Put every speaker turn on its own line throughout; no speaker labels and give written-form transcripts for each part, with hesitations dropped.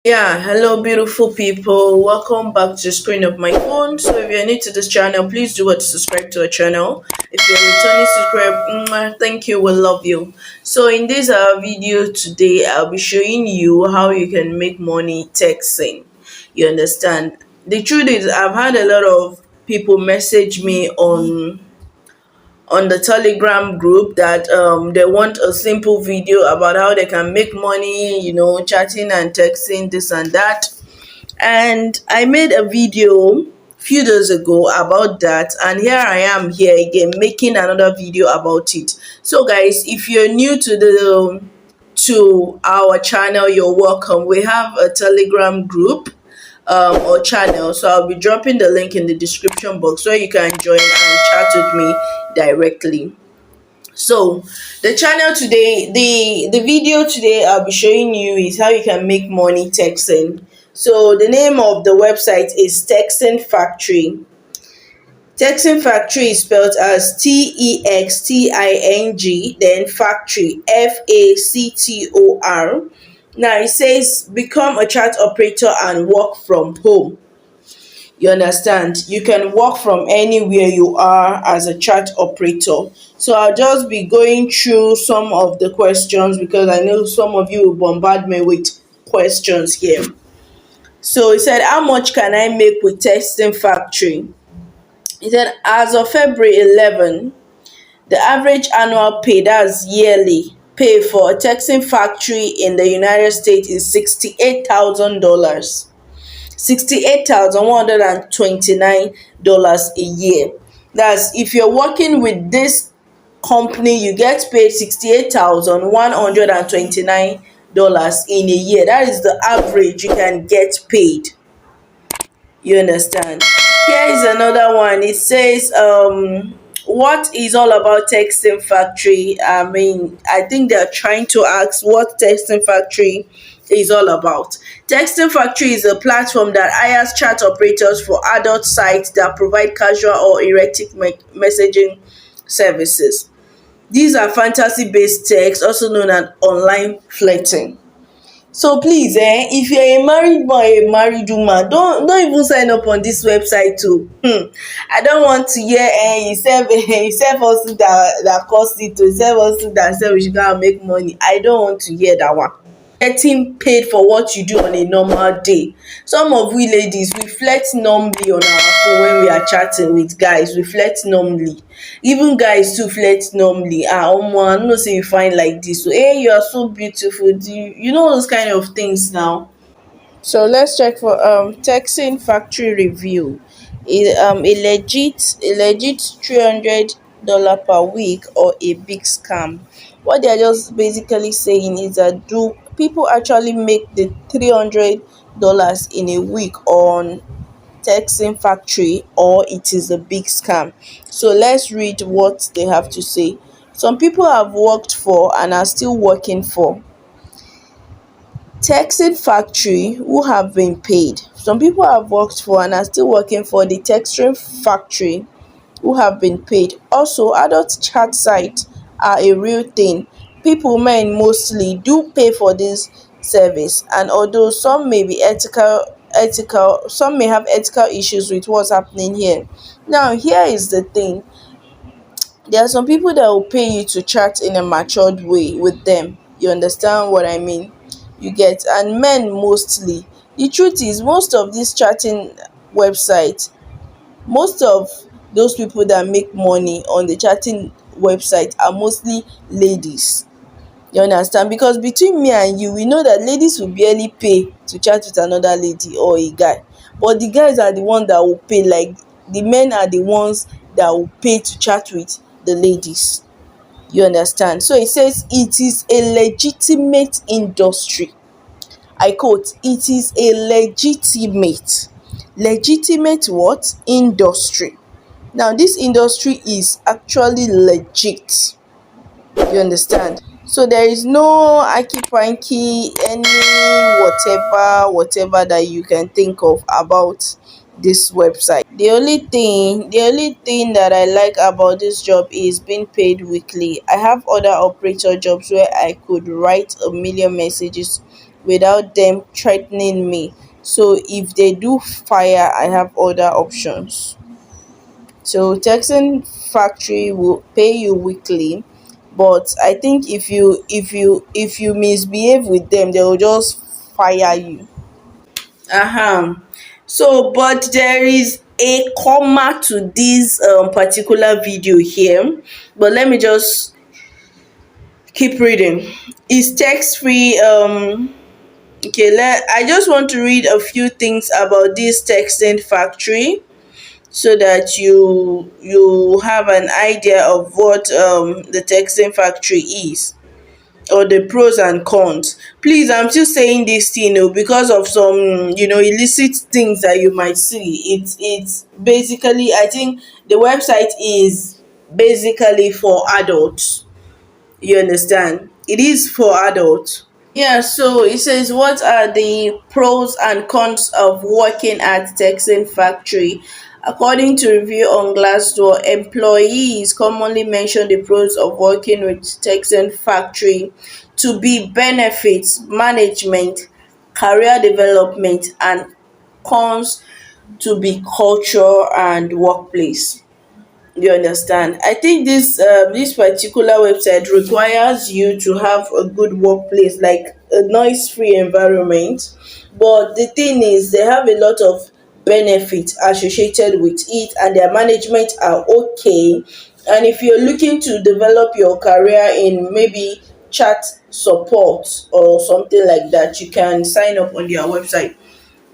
Yeah, hello, beautiful people. Welcome back to the screen of my phone. So, if you're new to this channel, please do what to subscribe to our channel. If you're a returning subscriber, thank you. We love you. So, in this video today, I'll be showing you how you can make money texting. You understand? The truth is, I've had a lot of people message me on the Telegram group that they want a simple video about how they can make money, chatting and texting, this and that. And I made a video few days ago about that, and here I am here again making another video about it. So guys, if you're new to our channel, you're welcome. We have a Telegram group or channel, so I'll be dropping the link in the description box where you can join and chat with me directly. So the channel today, the video today I'll be showing you is how you can make money texting. So the name of the website is Texting Factory. Texting Factory is spelled as Texting, then Factory, Factor. Now it says become a chat operator and work from home. You understand? You can work from anywhere you are as a chat operator. So I'll just be going through some of the questions because I know some of you will bombard me with questions here. So he said, how much can I make with Testing Factory? He said, as of February 11, the average annual pay, that's yearly pay for a Texting Factory in the United States is $68,000. $68,129 a year. That's if you're working with this company, you get paid $68,129 in a year. That is the average you can get paid. You understand? Here is another one. It says, what is all about Texting Factory? I mean, I think they're trying to ask what Texting Factory is all about. Texting Factory is a platform that hires chat operators for adult sites that provide casual or erotic messaging services. These are fantasy-based texts, also known as online flirting. So please, if you're a married boy, a married woman, don't even sign up on this website too. I don't want to hear you serve us that cost it to serve us that say we should go and make money. I don't want to hear that one. Getting paid for what you do on a normal day. Some of we ladies, we flirt normally on our phone when we are chatting with guys. We flirt normally. Even guys too flirt normally. Omo, I know say you find like this. So, hey, you are so beautiful. You know those kind of things now? So let's check for Texan factory review. A legit $300 per week or a big scam. What they are just basically saying is that do people actually make the $300 in a week on Texan factory, or it is a big scam? So let's read what they have to say. Some people have worked for and are still working for textile factory who have been paid. Some people have worked for and are still working for the textile factory who have been paid. Also, adult chat sites are a real thing. People, men mostly, do pay for this service, and although some may be some may have ethical issues with what's happening here. Now, here is the thing. There are some people that will pay you to chat in a matured way with them. You understand what I mean? You get, and men mostly. The truth is, most of these chatting websites, most of those people that make money on the chatting website are mostly ladies. You understand? Because between me and you, we know that ladies will barely pay to chat with another lady or a guy. But the guys are the ones that will pay, like the men are the ones that will pay to chat with the ladies. You understand? So it says it is a legitimate industry. I quote, it is a legitimate what? Industry. Now this industry is actually legit. You understand? So there is no aki panky, any whatever that you can think of about this website. The only thing that I like about this job is being paid weekly. I have other operator jobs where I could write a million messages without them threatening me. So if they do fire, I have other options. So texting factory will pay you weekly, but I think if you misbehave with them, they will just fire you. So but there is a comma to this particular video here, but let me just keep reading. Is text free? Okay, I just want to read a few things about this texting factory so that you have an idea of what the texting factory is, or the pros and cons. Please, I'm still saying this thing, because of some illicit things that you might see. It's basically, I think the website is basically for adults. You understand? It is for adults. Yeah, so it says, what are the pros and cons of working at texting factory? According to review on Glassdoor, employees commonly mention the pros of working with texting factory to be benefits, management, career development, and cons to be culture and workplace. You understand? I think this particular website requires you to have a good workplace, like a noise free environment. But the thing is, they have a lot of benefits associated with it, and their management are okay. And if you're looking to develop your career in maybe chat support or something like that, you can sign up on their website.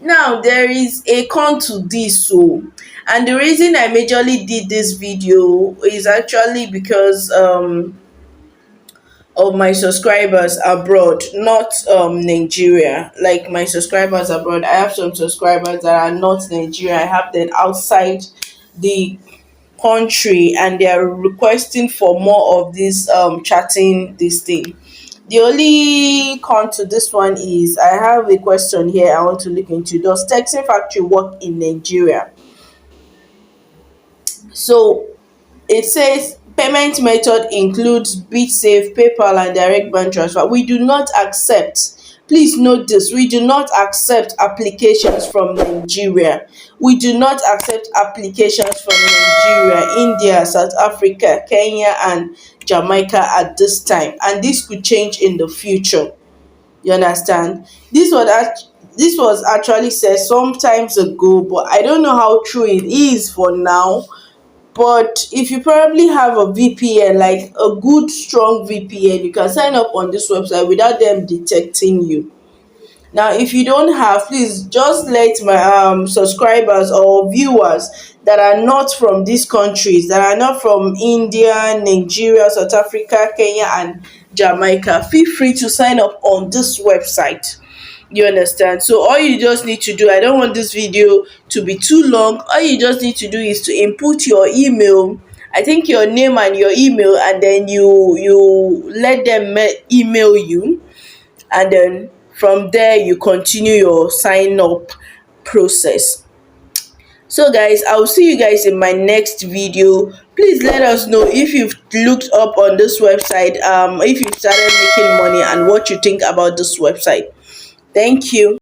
Now there is a con to this, so, and the reason I majorly did this video is actually because of my subscribers abroad, not Nigeria. Like, my subscribers abroad, I have some subscribers that are not Nigeria, I have them outside the country, and they are requesting for more of this chatting this thing. The only con to this one is, I have a question here I want to look into. Does texting factory work in Nigeria? So it says payment method includes BitSafe, PayPal, and direct bank transfer. We do not accept, please note this, we do not accept applications from Nigeria. We do not accept applications from Nigeria, India, South Africa, Kenya, and Jamaica at this time. And this could change in the future. You understand? This was actually said sometimes ago, but I don't know how true it is for now. But if you probably have a VPN, like a good strong VPN, you can sign up on this website without them detecting you. Now, if you don't have, please just let my subscribers or viewers that are not from these countries, that are not from India, Nigeria, South Africa, Kenya, and Jamaica, feel free to sign up on this website. You understand? So all you just need to do, I don't want this video to be too long. All you just need to do is to input your email, I think your name and your email, and then you let them email you, and then from there you continue your sign up process. So guys, I'll see you guys in my next video. Please let us know if you've looked up on this website, if you've started making money, and what you think about this website. Thank you.